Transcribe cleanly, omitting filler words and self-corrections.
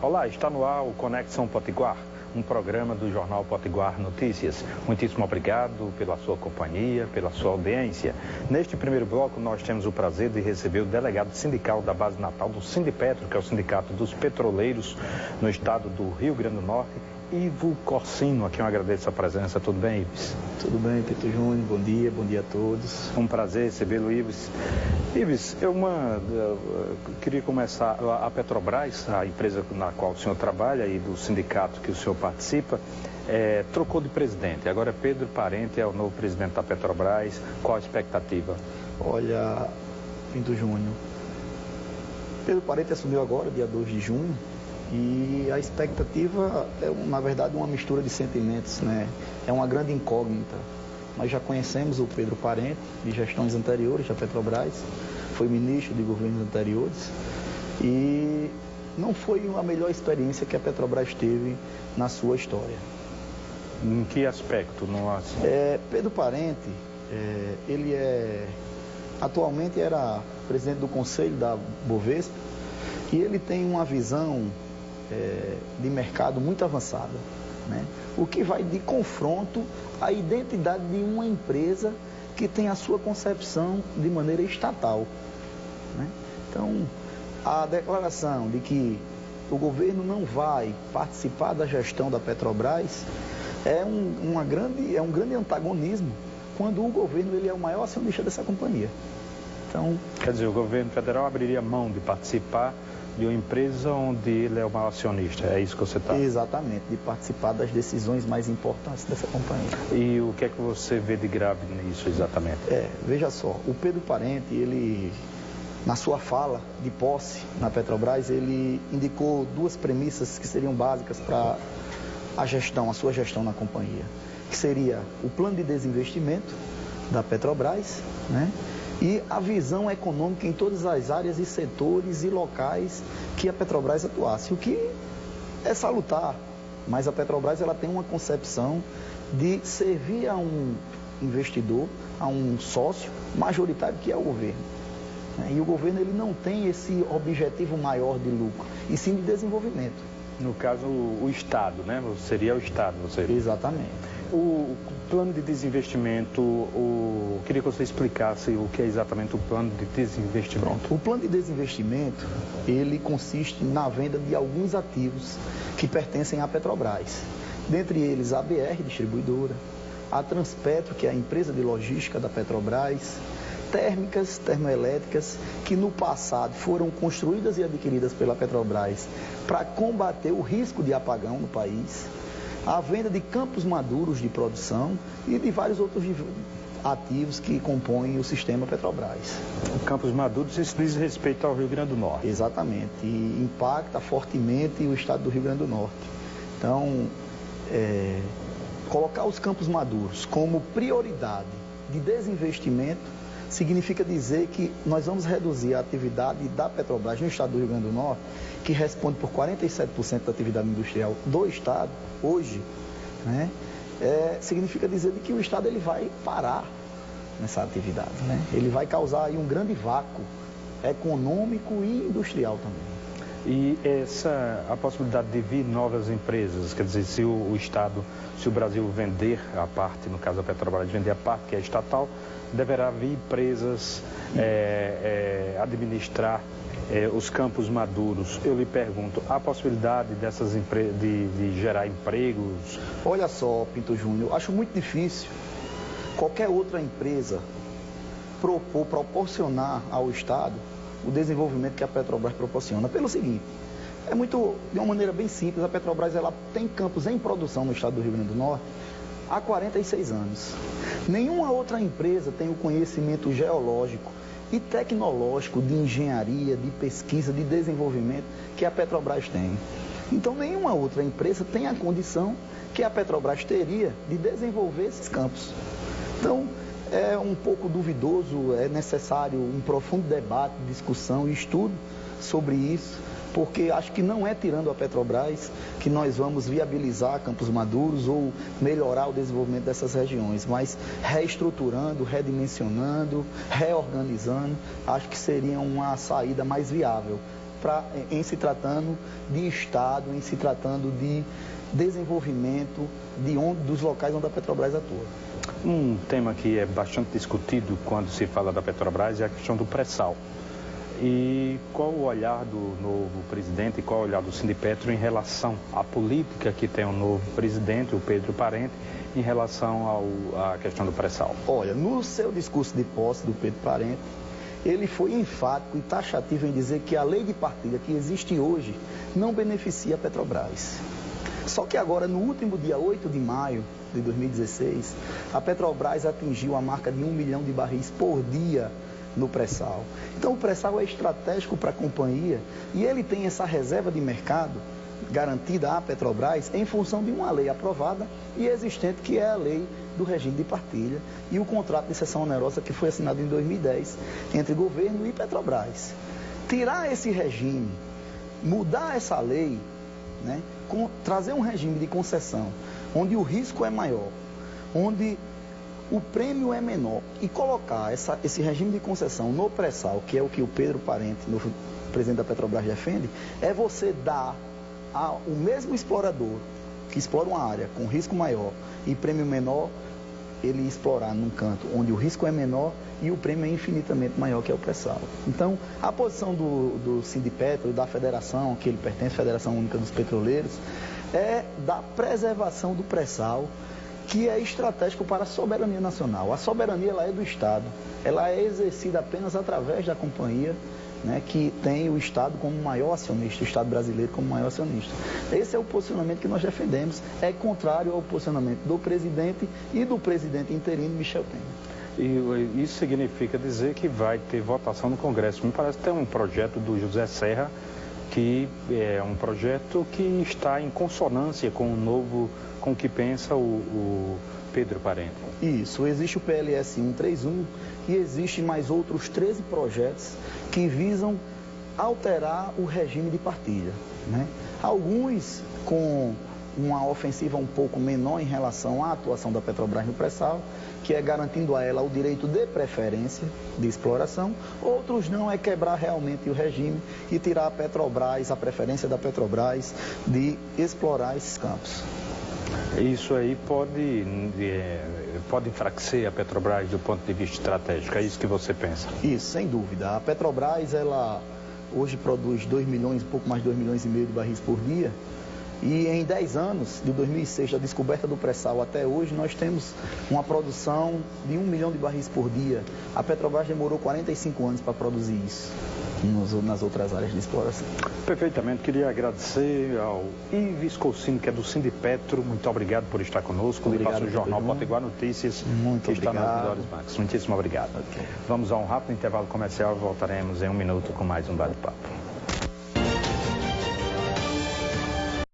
Olá, está no ar o Conexão Potiguar, um programa do Jornal Potiguar Notícias. Muitíssimo obrigado pela sua companhia, pela sua audiência. Neste primeiro bloco, nós temos o prazer de receber o delegado sindical da base natal do Sindipetro, que é o Sindicato dos Petroleiros no estado do Rio Grande do Norte, Ivo Corsino, a quem eu agradeço a presença. Tudo bem, Ives? Tudo bem, Pedro Júnior. Bom dia a todos. Um prazer recebê-lo, Ives. Ives, eu queria começar. A Petrobras, a empresa na qual o senhor trabalha e do sindicato que o senhor participa, trocou de presidente. Agora Pedro Parente é o novo presidente da Petrobras. Qual a expectativa? Olha, Pedro Júnior, Pedro Parente assumiu agora, dia 2 de junho, e a expectativa é, na verdade, uma mistura de sentimentos, né? É uma grande incógnita. Nós já conhecemos o Pedro Parente de gestões anteriores da Petrobras, foi ministro de governos anteriores, e não foi a melhor experiência que a Petrobras teve na sua história. Em que aspecto? Pedro Parente, ele atualmente era presidente do Conselho da Bovespa, e ele tem uma visão de mercado muito avançada, né? O que vai de confronto à identidade de uma empresa que tem a sua concepção de maneira estatal, né? Então, a declaração de que o governo não vai participar da gestão da Petrobras é um grande antagonismo, quando o governo ele é o maior acionista dessa companhia. Então, quer dizer, o governo federal abriria mão de participar de uma empresa onde ele é o maior acionista, é isso que você está... Exatamente, de participar das decisões mais importantes dessa companhia. E o que é que você vê de grave nisso exatamente? Veja só, o Pedro Parente, ele, na sua fala de posse na Petrobras, ele indicou duas premissas que seriam básicas para a sua gestão na companhia, que seria o plano de desinvestimento da Petrobras, né? E a visão econômica em todas as áreas e setores e locais que a Petrobras atuasse, o que é salutar, mas a Petrobras ela tem uma concepção de servir a um investidor, a um sócio majoritário que é o governo. E o governo ele não tem esse objetivo maior de lucro, e sim de desenvolvimento. No caso, o Estado, né? Seria o Estado, você... Exatamente. O plano de desinvestimento, queria que você explicasse o que é exatamente o plano de desinvestimento. Pronto. O plano de desinvestimento, ele consiste na venda de alguns ativos que pertencem à Petrobras. Dentre eles, a BR Distribuidora, a Transpetro, que é a empresa de logística da Petrobras, térmicas, termoelétricas, que no passado foram construídas e adquiridas pela Petrobras para combater o risco de apagão no país, a venda de campos maduros de produção e de vários outros ativos que compõem o sistema Petrobras. Campos maduros, isso diz respeito ao Rio Grande do Norte. Exatamente, e impacta fortemente o estado do Rio Grande do Norte. Então, colocar os campos maduros como prioridade de desinvestimento significa dizer que nós vamos reduzir a atividade da Petrobras no estado do Rio Grande do Norte, que responde por 47% da atividade industrial do estado, hoje, né? Significa dizer que o estado ele vai parar nessa atividade, né? Ele vai causar aí um grande vácuo econômico e industrial também. E a possibilidade de vir novas empresas, quer dizer, se o Brasil vender a parte, no caso a Petrobras vender a parte que é estatal, deverá vir empresas administrar os campos maduros. Eu lhe pergunto, há possibilidade dessas empresas de gerar empregos? Olha só, Pinto Júnior, acho muito difícil qualquer outra empresa proporcionar ao Estado o desenvolvimento que a Petrobras proporciona. Pelo seguinte, de uma maneira bem simples, a Petrobras ela tem campos em produção no estado do Rio Grande do Norte há 46 anos. Nenhuma outra empresa tem o conhecimento geológico e tecnológico de engenharia, de pesquisa, de desenvolvimento que a Petrobras tem. Então, nenhuma outra empresa tem a condição que a Petrobras teria de desenvolver esses campos. Então, é um pouco duvidoso, é necessário um profundo debate, discussão e estudo sobre isso, porque acho que não é tirando a Petrobras que nós vamos viabilizar campos maduros ou melhorar o desenvolvimento dessas regiões, mas reestruturando, redimensionando, reorganizando, acho que seria uma saída mais viável em se tratando de Estado, em se tratando de desenvolvimento dos locais onde a Petrobras atua. Um tema que é bastante discutido quando se fala da Petrobras é a questão do pré-sal. E qual o olhar do novo presidente, qual o olhar do Sindipetro em relação à política que tem o novo presidente, o Pedro Parente, em relação à questão do pré-sal? Olha, no seu discurso de posse do Pedro Parente, ele foi enfático e taxativo em dizer que a lei de partilha que existe hoje não beneficia a Petrobras. Só que agora, no último dia 8 de maio de 2016, a Petrobras atingiu a marca de 1 milhão de barris por dia no pré-sal. Então, o pré-sal é estratégico para a companhia e ele tem essa reserva de mercado garantida à Petrobras em função de uma lei aprovada e existente, que é a lei do regime de partilha e o contrato de cessão onerosa que foi assinado em 2010 entre governo e Petrobras. Tirar esse regime, mudar essa lei, né, trazer um regime de concessão onde o risco é maior, onde o prêmio é menor e colocar esse regime de concessão no pré-sal, que é o que o Pedro Parente, novo presidente da Petrobras, defende, é você dar ao mesmo explorador que explora uma área com risco maior e prêmio menor, ele explorar num canto onde o risco é menor e o prêmio é infinitamente maior, que é o pré-sal. Então, a posição do Sindipetro, da federação, que ele pertence, Federação Única dos Petroleiros, é da preservação do pré-sal, que é estratégico para a soberania nacional. A soberania, ela é do Estado, ela é exercida apenas através da companhia, né, que tem o Estado como maior acionista, o Estado brasileiro como maior acionista. Esse é o posicionamento que nós defendemos, é contrário ao posicionamento do presidente e do presidente interino, Michel Temer. E isso significa dizer que vai ter votação no Congresso. Me parece que tem um projeto do José Serra, que é um projeto que está em consonância com o que pensa o Pedro Parente. Isso, existe o PLS 131 e existe mais outros 13 projetos que visam alterar o regime de partilha, né? Alguns com uma ofensiva um pouco menor em relação à atuação da Petrobras no pré-sal, que é garantindo a ela o direito de preferência de exploração. Outros não, é quebrar realmente o regime e tirar a Petrobras, a preferência da Petrobras de explorar esses campos. Isso aí pode enfraquecer a Petrobras do ponto de vista estratégico, é isso que você pensa? Isso, sem dúvida. A Petrobras, ela hoje produz 2 milhões, um pouco mais de 2,5 milhões de barris por dia. E em 10 anos, de 2006, da descoberta do pré-sal até hoje, nós temos uma produção de 1 milhão de barris por dia. A Petrobras demorou 45 anos para produzir isso nas outras áreas de exploração. Perfeitamente. Queria agradecer ao Ives Coutinho, que é do Sindipetro. Muito obrigado por estar conosco. Ele passa o Jornal Potiguar Notícias, que está nas melhores bancas. Muitíssimo obrigado. Okay. Vamos a um rápido intervalo comercial e voltaremos em 1 minuto com mais um bate-papo.